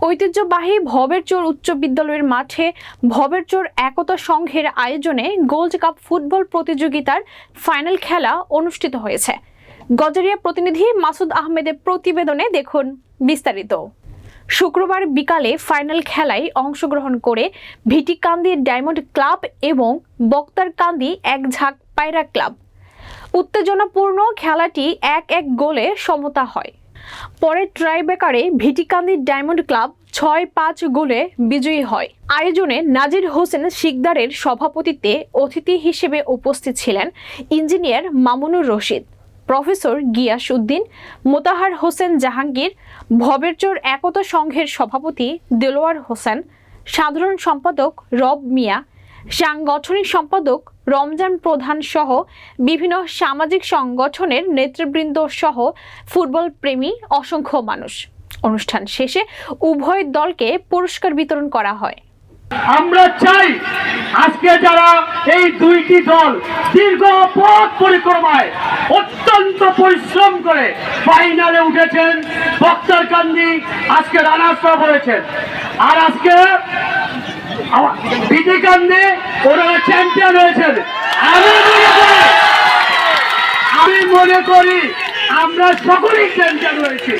ঐতিহ্যবাহী ভবেরচর উচ্চ বিদ্যালয়ের মাঠে ভবেরচর একতা সংঘের আয়োজনে গোল্ড কাপ ফুটবল প্রতিযোগিতার ফাইনাল খেলা অনুষ্ঠিত হয়েছে। গজারিয়া প্রতিনিধি মাসুদ আহমেদের প্রতিবেদনে দেখুন বিস্তারিত। শুক্রবার বিকালে ফাইনাল খেলায় অংশগ্রহণ করে ভিটিকান্দি ডায়মন্ড ক্লাব এবং বক্তারকান্দি এক ঝাঁক পায়রা ক্লাব। উত্তেজনাপূর্ণ খেলাটি 1-1 গোলে সমতা হয়। পরে ট্রাইব্রেকারে ভিটিকান্দি ডায়মন্ড ক্লাব 6-5 গোলে বিজয়ী হয়। আয়োজনে নাজির হোসেন শিকদারের সভাপতিত্বে অতিথি হিসেবে উপস্থিত ছিলেন ইঞ্জিনিয়ার মামুনুর রশিদ, প্রফেসর গিয়াস উদ্দিন, মোতাহার হোসেন জাহাঙ্গীর, ভবেরচর একতা সংঘের সভাপতি দেলোয়ার হোসেন, সাধারণ সম্পাদক রব মিয়া, সাংগঠনিক সম্পাদক রমজান প্রধান সহ বিভিন্ন সামাজিক সংগঠনের নেতৃবৃন্দ সহ ফুটবল প্রেমী অসংখ্য মানুষ। অনুষ্ঠান শেষে উভয় দলকে পুরস্কার বিতরণ করা হয়। আমরা চাই আজকে যারা এই দুইটি দল দীর্ঘ পথ পরিক্রমায় অত্যন্ত পরিশ্রম করে ফাইনালে উঠেছেন, বক্তারকান্দি আজকে রানার্স আপ হয়েছেন, আর আজকে ভিটিকান্দি ওরা চ্যাম্পিয়ন হয়েছেন। আমি মনে করি আমরা সকলেই চ্যাম্পিয়ন হয়েছি।